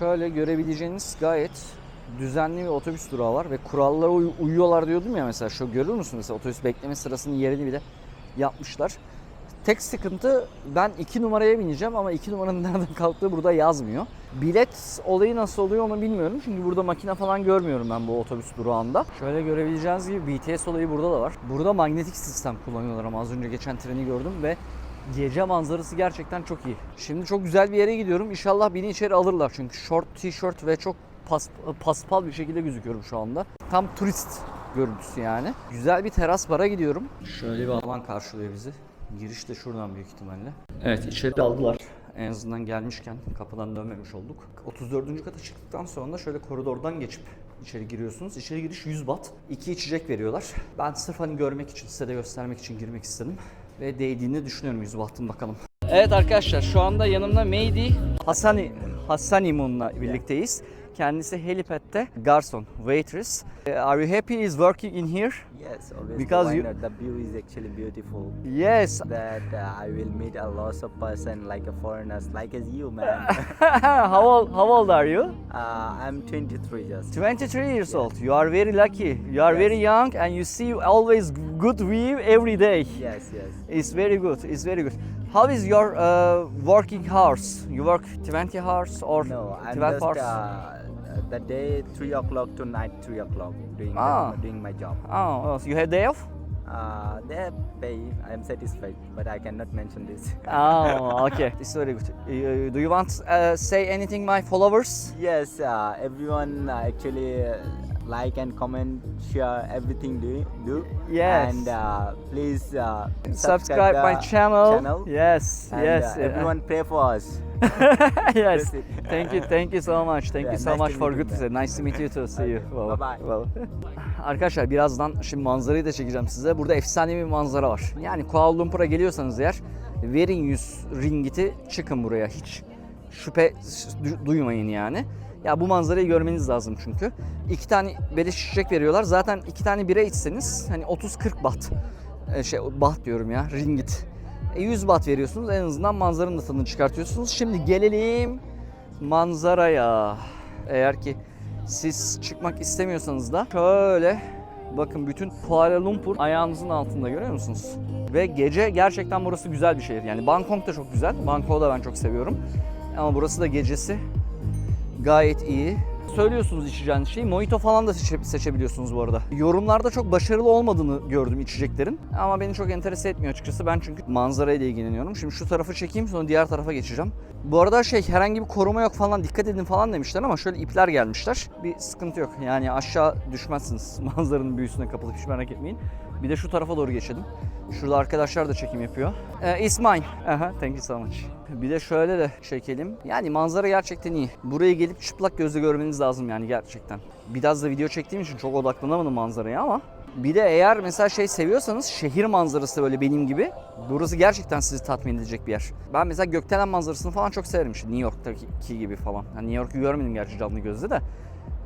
Şöyle görebileceğiniz gayet düzenli bir otobüs durağı var ve kurallara uyuyorlar diyordum ya mesela. Şu görür müsünüz mesela otobüs bekleme sırasının yerini bile yapmışlar. Tek sıkıntı ben 2 numaraya bineceğim ama 2 numaranın nereden kalktığı burada yazmıyor. Bilet olayı nasıl oluyor onu bilmiyorum. Çünkü burada makine falan görmüyorum ben bu otobüs durağında. Şöyle görebileceğiniz gibi BTS olayı burada da var. Burada manyetik sistem kullanıyorlar ama az önce geçen treni gördüm ve gece manzarası gerçekten çok iyi. Şimdi çok güzel bir yere gidiyorum. İnşallah beni içeri alırlar çünkü short tişört ve çok paspal bir şekilde gözüküyorum şu anda. Tam turist görüntüsü yani. Güzel bir teras bara gidiyorum. Şöyle bir alan karşılıyor bizi. Giriş de şuradan büyük ihtimalle. Evet, içeri aldılar. En azından gelmişken kapıdan dönmemiş olduk. 34. kata çıktıktan sonra da şöyle koridordan geçip içeri giriyorsunuz. İçeri giriş 100 baht. 2 içecek veriyorlar. Ben sırf hani görmek için, size de göstermek için girmek istedim. Ve değdiğini düşünüyorum 100 bahtın bakalım. Evet arkadaşlar, şu anda yanımda Mehdi Hassanimun'la birlikteyiz. Kendisi helipad'de garson, waitress. Are you happy is working in here? Yes, always. Because the view is actually beautiful. Yes. That I will meet a lot of person like a foreigners, like as you, man. How old are you? I'm 23 just. 23 years old. You are very lucky. You are very young and you see always good view every day. Yes, yes. It's very good. It's very good. How is your working hours? You work 20 hours or No, I'm 12 just hours? the day 3 o'clock to night 3 o'clock doing my job. Oh, so you have day off? They pay. I'm satisfied, but I cannot mention this. Oh, okay. It's very good. Do you want say anything, my followers? Yes, everyone actually like and comment, share everything do. Yes. And please Subscribe my the channel. Yes, And, yes. everyone pray for us. Yes. That's it. Thank you so much. Thank Yeah, you so nice much to for meet you, good to say. Nice to meet you too. See you. Okay, bye-bye. Arkadaşlar birazdan şimdi manzarayı da çekeceğim size. Burada efsane bir manzara var. Yani Kuala Lumpur'a geliyorsanız eğer verin 100 ringgiti çıkın buraya. Hiç şüphe duymayın yani. Ya bu manzarayı görmeniz lazım çünkü. 2 tane beleş içecek veriyorlar. Zaten 2 tane bira içseniz hani 30-40 baht. Baht diyorum ya, ringgit. 100 baht veriyorsunuz. En azından manzaranın da tadını çıkartıyorsunuz. Şimdi gelelim manzaraya. Eğer ki siz çıkmak istemiyorsanız da şöyle bakın, bütün Kuala Lumpur ayağınızın altında, görüyor musunuz? Ve gece gerçekten burası güzel bir şehir. Yani Bangkok da çok güzel. Bangkok'u da ben çok seviyorum. Ama burası da gecesi gayet iyi. Söylüyorsunuz içeceğiniz şeyi. Mojito falan da seçebiliyorsunuz bu arada. Yorumlarda çok başarılı olmadığını gördüm içeceklerin. Ama beni çok enterese etmiyor açıkçası. Ben çünkü manzarayla ilgileniyorum. Şimdi şu tarafı çekeyim, sonra diğer tarafa geçeceğim. Bu arada herhangi bir koruma yok falan, dikkat edin falan demişler ama şöyle ipler gelmişler. Bir sıkıntı yok. Yani aşağı düşmezsiniz manzaranın büyüsüne kapılıp, hiç merak etmeyin. Bir de şu tarafa doğru geçelim. Şurada arkadaşlar da çekim yapıyor. It's mine. Thank you so much. Bir de şöyle de çekelim. Yani manzara gerçekten iyi. Buraya gelip çıplak gözle görmeniz lazım yani gerçekten. Biraz da video çektiğim için çok odaklanamadım manzaraya ama. Bir de eğer mesela seviyorsanız, şehir manzarası böyle benim gibi, burası gerçekten sizi tatmin edecek bir yer. Ben mesela gökdelen manzarasını falan çok severim. New York'taki gibi falan. Yani New York'u görmedim gerçi canlı gözle de.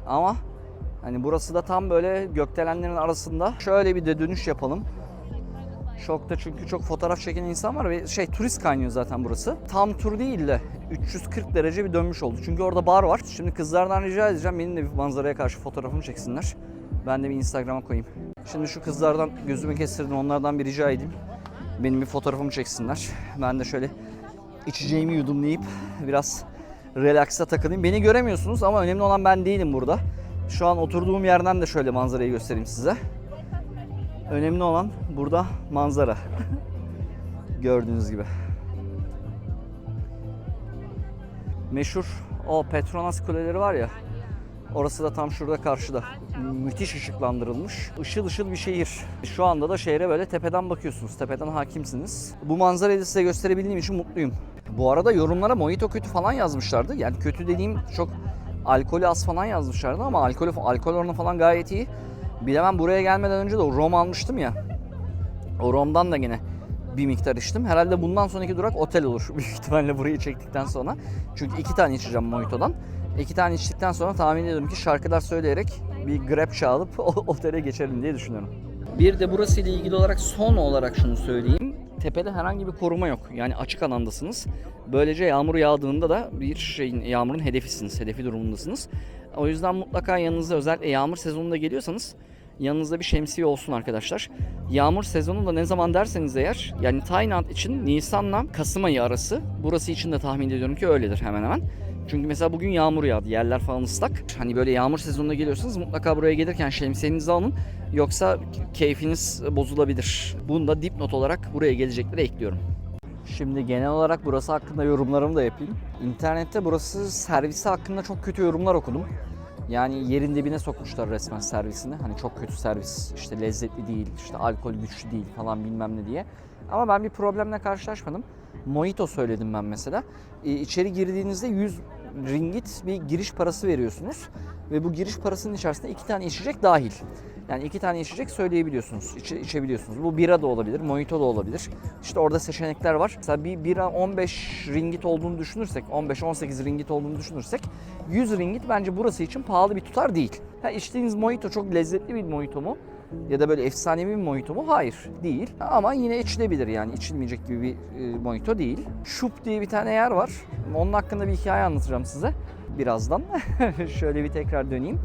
Ama hani burası da tam böyle gökdelenlerin arasında. Şöyle bir de dönüş yapalım. Şokta çünkü çok fotoğraf çeken insan var ve turist kaynıyor zaten burası. Tam tur değil de 340 derece bir dönmüş oldu. Çünkü orada bar var. Şimdi kızlardan rica edeceğim, benim de bir manzaraya karşı fotoğrafımı çeksinler. Ben de bir Instagram'a koyayım. Şimdi şu kızlardan gözümü kestirdim, onlardan bir rica edeyim. Benim bir fotoğrafımı çeksinler. Ben de şöyle içeceğimi yudumlayıp biraz relax'a takılayım. Beni göremiyorsunuz ama önemli olan ben değilim burada. Şu an oturduğum yerden de şöyle manzarayı göstereyim size. Önemli olan burada manzara. Gördüğünüz gibi. Meşhur o Petronas kuleleri var ya. Orası da tam şurada karşıda. Müthiş ışıklandırılmış. Işıl ışıl bir şehir. Şu anda da şehre böyle tepeden bakıyorsunuz. Tepeden hakimsiniz. Bu manzarayı da size gösterebildiğim için mutluyum. Bu arada yorumlara mojito kötü falan yazmışlardı. Yani kötü dediğim, çok alkolü az falan yazmışlardı ama alkol oranı falan gayet iyi. Bir de ben buraya gelmeden önce de o rom almıştım ya. O romdan da gene bir miktar içtim. Herhalde bundan sonraki durak otel olur. Büyük ihtimalle burayı çektikten sonra. Çünkü 2 tane içeceğim mojito'dan. 2 tane içtikten sonra tahmin ediyorum ki şarkılar söyleyerek bir Grab çağırıp otele geçerim diye düşünüyorum. Bir de burası ile ilgili olarak son olarak şunu söyleyeyim. Tepede herhangi bir koruma yok. Yani açık alandasınız. Böylece yağmur yağdığında da bir şeyin yağmurun hedefisiniz. Hedefi durumundasınız. O yüzden mutlaka yanınızda, özellikle yağmur sezonunda geliyorsanız yanınızda bir şemsiye olsun arkadaşlar. Yağmur sezonu da ne zaman derseniz eğer, yani Tayland için Nisan'la Kasım ayı arası. Burası için de tahmin ediyorum ki öyledir hemen hemen. Çünkü mesela bugün yağmur yağdı. Yerler falan ıslak. Hani böyle yağmur sezonuna geliyorsanız mutlaka buraya gelirken şemsiyenizi alın. Yoksa keyfiniz bozulabilir. Bunu da dipnot olarak buraya gelecekleri ekliyorum. Şimdi genel olarak burası hakkında yorumlarımı da yapayım. İnternette burası servisi hakkında çok kötü yorumlar okudum. Yani yerin dibine sokmuşlar resmen servisini. Hani çok kötü servis, işte lezzetli değil, işte alkol güçlü değil falan bilmem ne diye. Ama ben bir problemle karşılaşmadım. Mojito söyledim ben mesela. İçeri girdiğinizde 100 ringgit bir giriş parası veriyorsunuz. Ve bu giriş parasının içerisinde 2 tane içecek dahil. Yani 2 tane içecek söyleyebiliyorsunuz, içebiliyorsunuz. Bu bira da olabilir, mojito da olabilir. İşte orada seçenekler var. Mesela bir bira 15 ringgit olduğunu düşünürsek, 15-18 ringgit olduğunu düşünürsek 100 ringgit bence burası için pahalı bir tutar değil. Ha, içtiğiniz mojito çok lezzetli bir mojito mu? Ya da böyle efsanevi bir mojito mu? Hayır, değil. Ama yine içilebilir, yani içilmeyecek gibi bir mojito değil. Şup diye bir tane yer var. Onun hakkında bir hikaye anlatacağım size birazdan. Şöyle bir tekrar döneyim.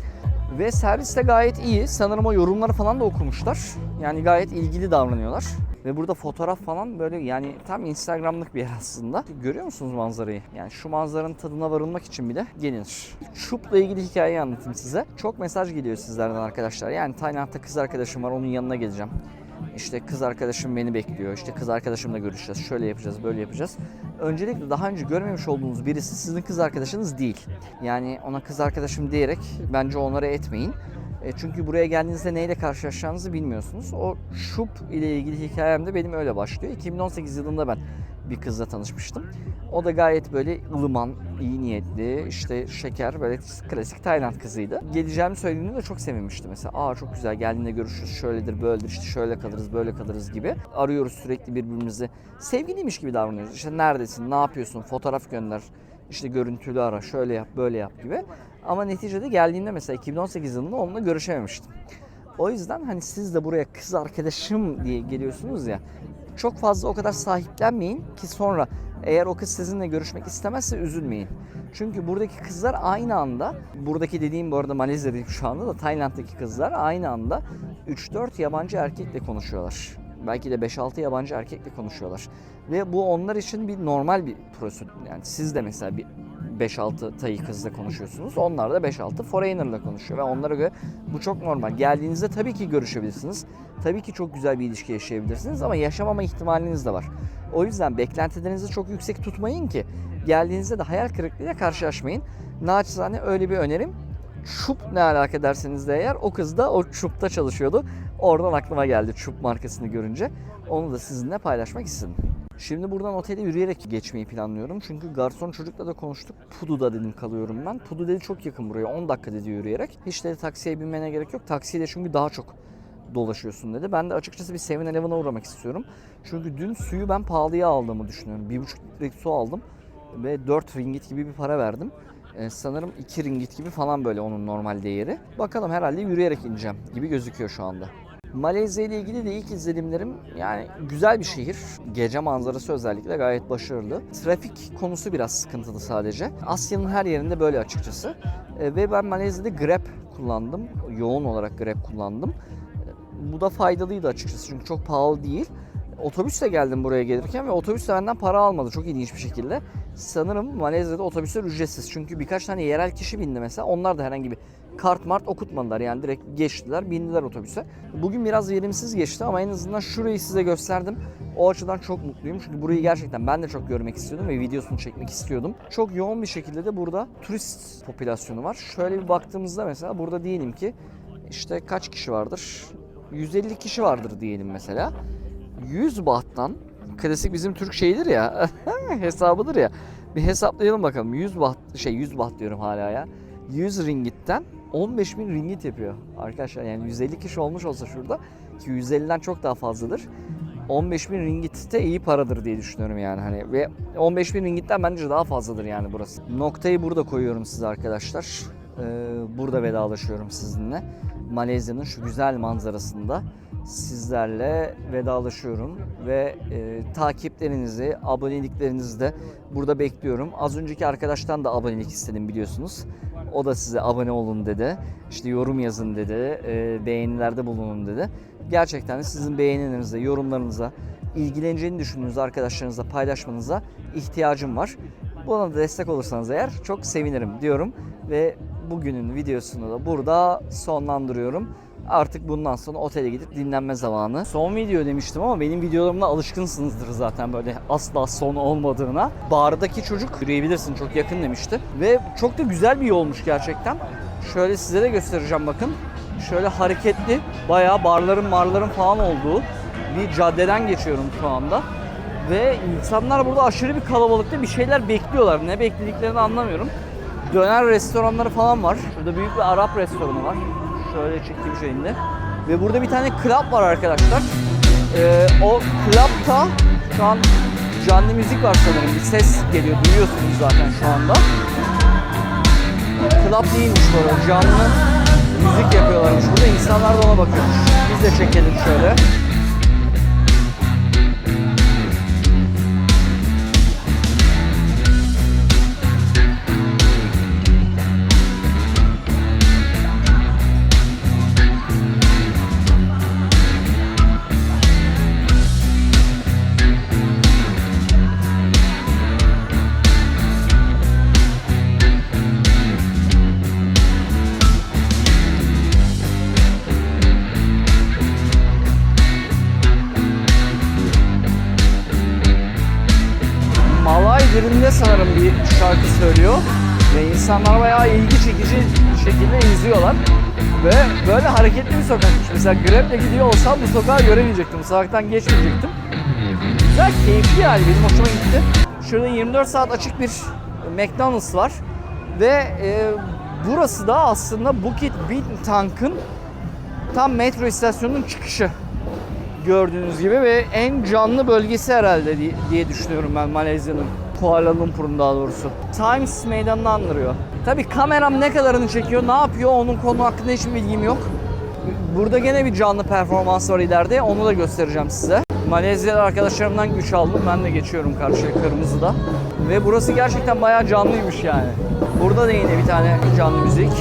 Ve servis de gayet iyi. Sanırım o yorumları falan da okumuşlar. Yani gayet ilgili davranıyorlar. Ve burada fotoğraf falan böyle, yani tam Instagram'lık bir yer aslında. Görüyor musunuz manzarayı? Yani şu manzaranın tadına varılmak için bile gelinir. Şup'la ilgili hikayeyi anlatayım size. Çok mesaj geliyor sizlerden arkadaşlar. Yani Tayland'da kız arkadaşım var, onun yanına geleceğim. İşte kız arkadaşım beni bekliyor. İşte kız arkadaşımla görüşeceğiz. Şöyle yapacağız, böyle yapacağız. Öncelikle daha önce görmemiş olduğunuz birisi sizin kız arkadaşınız değil. Yani ona kız arkadaşım diyerek bence onlara etmeyin. Çünkü buraya geldiğinizde neyle karşılaşacağınızı bilmiyorsunuz. O Şup ile ilgili hikayem de benim öyle başlıyor. 2018 yılında ben bir kızla tanışmıştım. O da gayet böyle ılıman, iyi niyetli, işte şeker, böyle klasik Tayland kızıydı. Geleceğimi söylediğimde de çok sevinmişti mesela. Aa çok güzel, geldiğinde görüşürüz, şöyledir, böyledir, işte şöyle kalırız, böyle kalırız gibi. Arıyoruz sürekli birbirimizi. Sevgiliymiş gibi davranıyoruz. İşte neredesin, ne yapıyorsun, fotoğraf gönder, işte görüntülü ara, şöyle yap, böyle yap gibi. Ama neticede geldiğinde mesela 2018 yılında onunla görüşememiştim. O yüzden hani siz de buraya kız arkadaşım diye geliyorsunuz ya, çok fazla o kadar sahiplenmeyin ki sonra eğer o kız sizinle görüşmek istemezse üzülmeyin. Çünkü buradaki kızlar aynı anda, buradaki dediğim bu arada Malezya'daki şu anda da Tayland'daki kızlar aynı anda 3-4 yabancı erkekle konuşuyorlar. Belki de 5-6 yabancı erkekle konuşuyorlar. Ve bu onlar için bir normal bir prosedür. Yani siz de mesela bir 5-6 Tayı kızla konuşuyorsunuz. Onlar da 5-6 foreigner'la konuşuyor ve onlara göre bu çok normal. Geldiğinizde tabii ki görüşebilirsiniz. Tabii ki çok güzel bir ilişki yaşayabilirsiniz ama yaşamama ihtimaliniz de var. O yüzden beklentilerinizi çok yüksek tutmayın ki geldiğinizde de hayal kırıklığıyla karşılaşmayın. Naçizane öyle bir önerim. Şup ne alaka derseniz de eğer, o kız da o Şup'ta çalışıyordu. Oradan aklıma geldi Şup markasını görünce. Onu da sizinle paylaşmak istedim. Şimdi buradan otele yürüyerek geçmeyi planlıyorum. Çünkü garson çocukla da konuştuk. Pudu'da dedim kalıyorum ben. Pudu dedi çok yakın buraya. 10 dakika dedi yürüyerek. Hiç dedi taksiye binmene gerek yok. Taksiyle çünkü daha çok dolaşıyorsun dedi. Ben de açıkçası bir 7-Eleven'a uğramak istiyorum. Çünkü dün suyu ben pahalıya aldığımı düşünüyorum. 1,5 litrelik su aldım ve 4 ringgit gibi bir para verdim. Sanırım 2 ringgit gibi falan böyle onun normal değeri. Bakalım, herhalde yürüyerek ineceğim gibi gözüküyor şu anda. Malezya ile ilgili de ilk izlenimlerim, yani güzel bir şehir. Gece manzarası özellikle gayet başarılı. Trafik konusu biraz sıkıntılı sadece. Asya'nın her yerinde böyle açıkçası. Ve ben Malezya'da Grab kullandım. Yoğun olarak Grab kullandım. Bu da faydalıydı açıkçası çünkü çok pahalı değil. Otobüsle geldim buraya gelirken ve otobüs de benden para almadı çok ilginç bir şekilde. Sanırım Malezya'da otobüsler ücretsiz. Çünkü birkaç tane yerel kişi bindi mesela. Onlar da herhangi bir kart mart okutmadılar. Yani direkt geçtiler, bindiler otobüse. Bugün biraz verimsiz geçti ama en azından şurayı size gösterdim. O açıdan çok mutluyum. Çünkü burayı gerçekten ben de çok görmek istiyordum ve videosunu çekmek istiyordum. Çok yoğun bir şekilde de burada turist popülasyonu var. Şöyle bir baktığımızda mesela burada diyelim ki işte kaç kişi vardır? 150 kişi vardır diyelim mesela. 100 bahttan, klasik bizim Türk şeyidir ya, hesabıdır ya. Bir hesaplayalım bakalım. 100 baht diyorum hala ya. 100 ringgitten 15.000 ringgit yapıyor. Arkadaşlar yani 150 kişi olmuş olsa şurada ki 150'den çok daha fazladır. 15.000 ringgit de iyi paradır diye düşünüyorum yani hani, ve 15.000 ringgitten bence daha fazladır yani burası. Noktayı burada koyuyorum size arkadaşlar. Burada vedalaşıyorum sizinle. Malezya'nın şu güzel manzarasında sizlerle vedalaşıyorum ve takiplerinizi, aboneliklerinizi de burada bekliyorum. Az önceki arkadaştan da abonelik istedim biliyorsunuz. O da size abone olun dedi. İşte yorum yazın dedi. Beğenilerde bulunun dedi. Gerçekten de sizin beğenilerinize, yorumlarınıza, ilgileneceğini düşündüğünüz arkadaşlarınızla paylaşmanıza ihtiyacım var. Buna da destek olursanız eğer çok sevinirim diyorum. Ve bugünün videosunu da burada sonlandırıyorum. Artık bundan sonra otele gidip dinlenme zamanı. Son video demiştim ama benim videolarımla alışkınsınızdır zaten böyle asla son olmadığına. Bardaki çocuk yürüyebilirsin çok yakın demişti. Ve çok da güzel bir yolmuş gerçekten. Şöyle size de göstereceğim bakın. Şöyle hareketli bayağı barların falan olduğu bir caddeden geçiyorum şu anda. Ve insanlar burada aşırı bir kalabalıkta bir şeyler bekliyorlar. Ne beklediklerini anlamıyorum. Döner restoranları falan var. Şurada büyük bir Arap restoranı var. Şöyle çektiğim şeyinde. Ve burada bir tane club var arkadaşlar. O club'ta şu an canlı müzik var sanırım. Bir ses geliyor. Duyuyorsunuz zaten şu anda. Club değilmiş böyle. Canlı müzik yapıyorlarmış burada. İnsanlar da ona bakıyormuş. Biz de çekelim şöyle. Birinde sanırım bir şarkı söylüyor ve insanlar bayağı ilgi çekici şekilde izliyorlar ve böyle hareketli bir sokakmış. Mesela Grab'le gidiyor olsam bu sokağı göremeyecektim, bu sokaktan geçmeyecektim. Güzel, keyifli yani, benim hoşuma gitti. Şurada 24 saat açık bir McDonald's var ve burası da aslında Bukit Bintang'ın tam metro istasyonunun çıkışı. Gördüğünüz gibi ve en canlı bölgesi herhalde diye düşünüyorum ben Malezya'nın. Kuala Lumpur'un daha doğrusu. Times Meydanı'nı andırıyor. Tabii kameram ne kadarını çekiyor, ne yapıyor onun konu hakkında hiçbir bilgim yok. Burada gene bir canlı performans var ileride, onu da göstereceğim size. Malezyalı arkadaşlarımdan güç aldım, ben de geçiyorum karşıya kırmızıda. Ve burası gerçekten bayağı canlıymış yani. Burada da yine bir tane canlı müzik.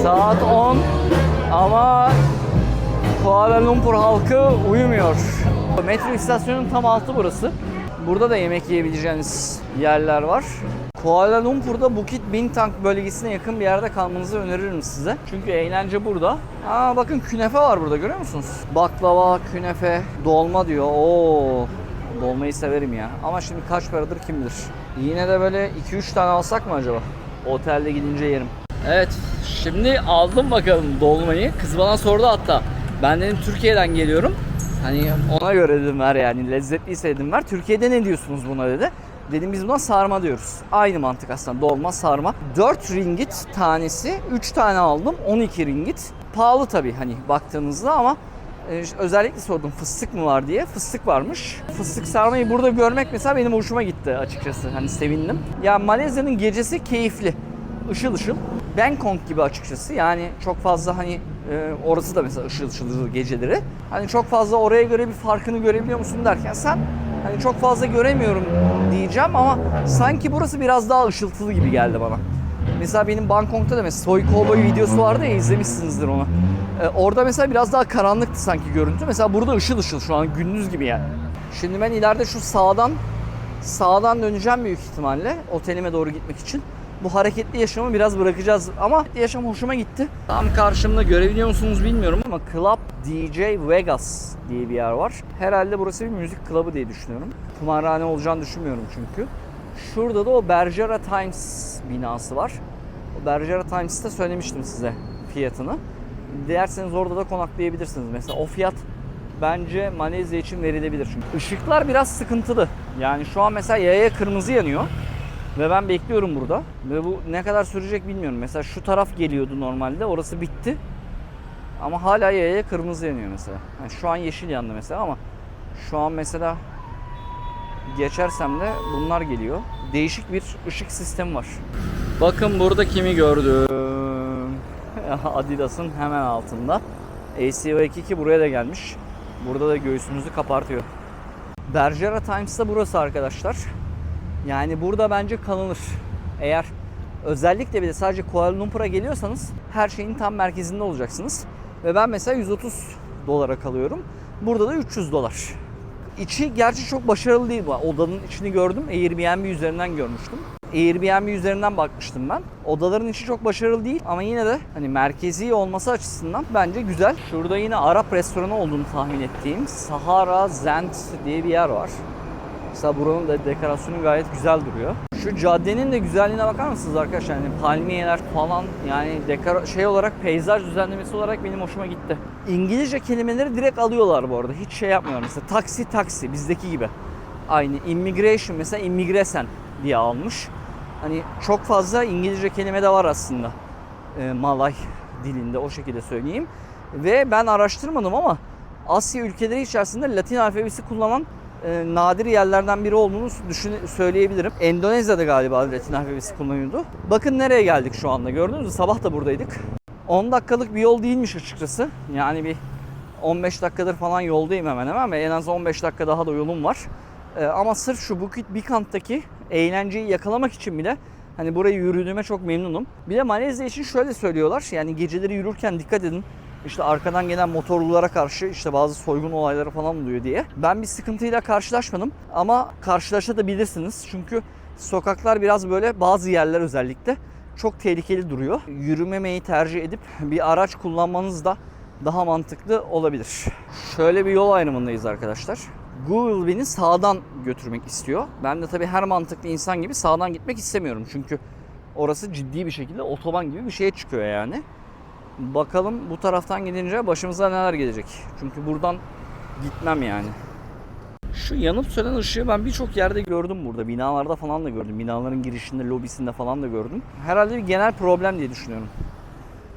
Saat 10 ama Kuala Lumpur halkı uyumuyor. Metro istasyonunun tam altı burası. Burada da yemek yiyebileceğiniz yerler var. Kuala Lumpur'da Bukit Bintang bölgesine yakın bir yerde kalmanızı öneririm size. Çünkü eğlence burada. Aa bakın künefe var burada, görüyor musunuz? Baklava, künefe, dolma diyor. Oo, dolmayı severim ya. Ama şimdi kaç paradır kim bilir. Yine de böyle 2-3 tane alsak mı acaba? Otelde gidince yerim. Evet, şimdi aldım bakalım dolmayı. Kız bana sordu hatta. Ben dedim Türkiye'den geliyorum. Hani ona göre dedim ver yani, lezzetliyse dedim ver. Türkiye'de ne diyorsunuz buna dedi. Dedim biz buna sarma diyoruz. Aynı mantık aslında, dolma sarma. 4 ringgit tanesi, 3 tane aldım 12 ringgit. Pahalı tabii hani baktığınızda ama özellikle sordum fıstık mı var diye. Fıstık varmış. Fıstık sarmayı burada görmek mesela benim hoşuma gitti açıkçası. Hani sevindim. Ya Malezya'nın gecesi keyifli. Işıl ışıl. Bangkok gibi açıkçası. Yani çok fazla hani orası da mesela ışıl ışıl geceleri. Hani çok fazla oraya göre bir farkını görebiliyor musun derken sen hani çok fazla göremiyorum diyeceğim ama sanki burası biraz daha ışıltılı gibi geldi bana. Mesela benim Bangkok'ta da mesela Soy Cowboy videosu vardı ya, izlemişsinizdir onu. Orada mesela biraz daha karanlıktı sanki görüntü. Mesela burada ışıl ışıl şu an gündüz gibi yani. Şimdi ben ileride şu sağdan döneceğim büyük ihtimalle otelime doğru gitmek için. Bu hareketli yaşamı biraz bırakacağız ama yaşam hoşuma gitti. Tam karşımda görebiliyor musunuz bilmiyorum ama Club DJ Vegas diye bir yer var. Herhalde burası bir müzik klubu diye düşünüyorum. Kumarhane olacağını düşünmüyorum çünkü. Şurada da o Bergera Times binası var. O Bergera Times'ta söylemiştim size fiyatını. Dilerseniz orada da konaklayabilirsiniz. Mesela o fiyat bence Malezya için verilebilir çünkü. Işıklar biraz sıkıntılı. Yani şu an mesela yaya kırmızı yanıyor. Ve ben bekliyorum burada. Ve bu ne kadar sürecek bilmiyorum. Mesela şu taraf geliyordu normalde. Orası bitti. Ama hala yaya kırmızı yanıyor mesela. Yani şu an yeşil yandı mesela ama şu an mesela geçersem de bunlar geliyor. Değişik bir ışık sistemi var. Bakın burada kimi gördüm. Adidas'ın hemen altında. ACV22 buraya da gelmiş. Burada da göğsümüzü kapartıyor. Bergera Times'ta burası arkadaşlar. Yani burada bence kalınır. Eğer özellikle bir de sadece Kuala Lumpur'a geliyorsanız her şeyin tam merkezinde olacaksınız. Ve ben mesela 130 dolara kalıyorum. Burada da 300 dolar. İçi gerçi çok başarılı değil bu. Odanın içini gördüm. Airbnb üzerinden görmüştüm. Airbnb üzerinden bakmıştım ben. Odaların içi çok başarılı değil ama yine de hani merkezi olması açısından bence güzel. Şurada yine Arap restoranı olduğunu tahmin ettiğim Sahara Zent diye bir yer var. Mesela buranın da dekorasyonu gayet güzel duruyor. Şu caddenin de güzelliğine bakar mısınız arkadaşlar? Yani palmiyeler falan, yani şey olarak, peyzaj düzenlemesi olarak benim hoşuma gitti. İngilizce kelimeleri direkt alıyorlar bu arada. Hiç şey yapmıyorlar. Mesela taksi bizdeki gibi. Aynı immigration mesela immigration diye almış. Hani çok fazla İngilizce kelime de var aslında. Malay dilinde, o şekilde söyleyeyim. Ve ben araştırmadım ama Asya ülkeleri içerisinde Latin alfabesi kullanan nadir yerlerden biri olduğunu söyleyebilirim. Endonezya'da galiba Latin alfabesi kullanıyordu. Bakın nereye geldik şu anda, gördünüz mü? Sabah da buradaydık. 10 dakikalık bir yol değilmiş açıkçası. Yani bir 15 dakikadır falan yoldayım hemen hemen ve en az 15 dakika daha da yolum var. Ama sırf şu Bukit Bintang'taki eğlenceyi yakalamak için bile hani burayı yürüdüğüme çok memnunum. Bir de Malezya için şöyle söylüyorlar. Yani geceleri yürürken dikkat edin. İşte arkadan gelen motorlulara karşı işte bazı soygun olayları falan oluyor diye. Ben bir sıkıntıyla karşılaşmadım ama karşılaşabilirsiniz. Çünkü sokaklar biraz böyle, bazı yerler özellikle çok tehlikeli duruyor. Yürümemeyi tercih edip bir araç kullanmanız da daha mantıklı olabilir. Şöyle bir yol ayrımındayız arkadaşlar. Google beni sağdan götürmek istiyor. Ben de tabii her mantıklı insan gibi sağdan gitmek istemiyorum. Çünkü orası ciddi bir şekilde otoban gibi bir şeye çıkıyor yani. Bakalım bu taraftan gidince başımıza neler gelecek. Çünkü buradan gitmem yani. Şu yanıp sönen ışığı ben birçok yerde gördüm burada. Binalarda falan da gördüm. Binaların girişinde, lobisinde falan da gördüm. Herhalde bir genel problem diye düşünüyorum.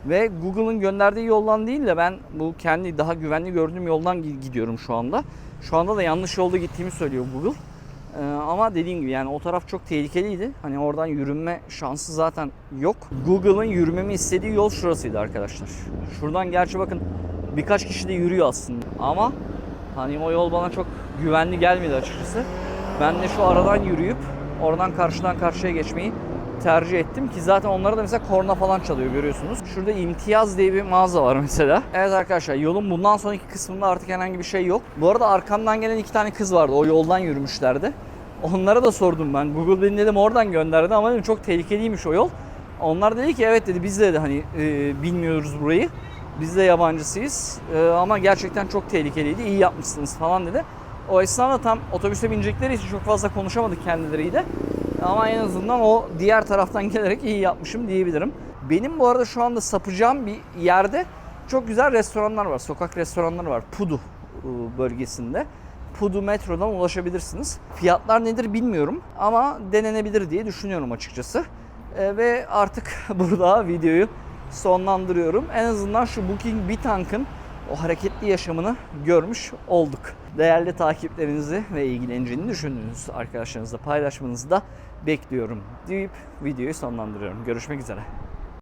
Ve Google'ın gönderdiği yoldan değil de ben bu kendi daha güvenli gördüğüm yoldan gidiyorum şu anda. Şu anda da yanlış yolda gittiğimi söylüyor Google. Ama dediğim gibi yani o taraf çok tehlikeliydi. Hani oradan yürünme şansı zaten yok. Google'ın yürümemi istediği yol şurasıydı arkadaşlar. Şuradan gerçi bakın birkaç kişi de yürüyor aslında. Ama hani o yol bana çok güvenli gelmedi açıkçası. Ben de şu aradan yürüyüp oradan karşıdan karşıya geçmeyi tercih ettim ki zaten onlara da mesela korna falan çalıyor, görüyorsunuz. Şurada İmtiyaz diye bir mağaza var mesela. Evet arkadaşlar, yolun bundan sonraki kısmında artık herhangi bir şey yok. Bu arada arkamdan gelen 2 tane kız vardı. O yoldan yürümüşlerdi. Onlara da sordum ben. Google beni dedim oradan gönderdi ama dedim çok tehlikeliymiş o yol. Onlar dedi ki evet dedi, biz de dedi hani bilmiyoruz burayı. Biz de yabancısıyız ama gerçekten çok tehlikeliydi. İyi yapmışsınız falan dedi. O esnada tam otobüse binecekleri için çok fazla konuşamadık kendileriyle. Ama en azından o diğer taraftan gelerek iyi yapmışım diyebilirim. Benim bu arada şu anda sapacağım bir yerde çok güzel restoranlar var. Sokak restoranları var. Pudu bölgesinde. Pudu metrodan ulaşabilirsiniz. Fiyatlar nedir bilmiyorum ama denenebilir diye düşünüyorum açıkçası. Ve artık burada videoyu sonlandırıyorum. En azından şu Bukit Bintang'ın o hareketli yaşamını görmüş olduk. Değerli takiplerinizi ve ilgileneceğini düşündüğünüz arkadaşlarınızla paylaşmanızı da bekliyorum deyip videoyu sonlandırıyorum. Görüşmek üzere.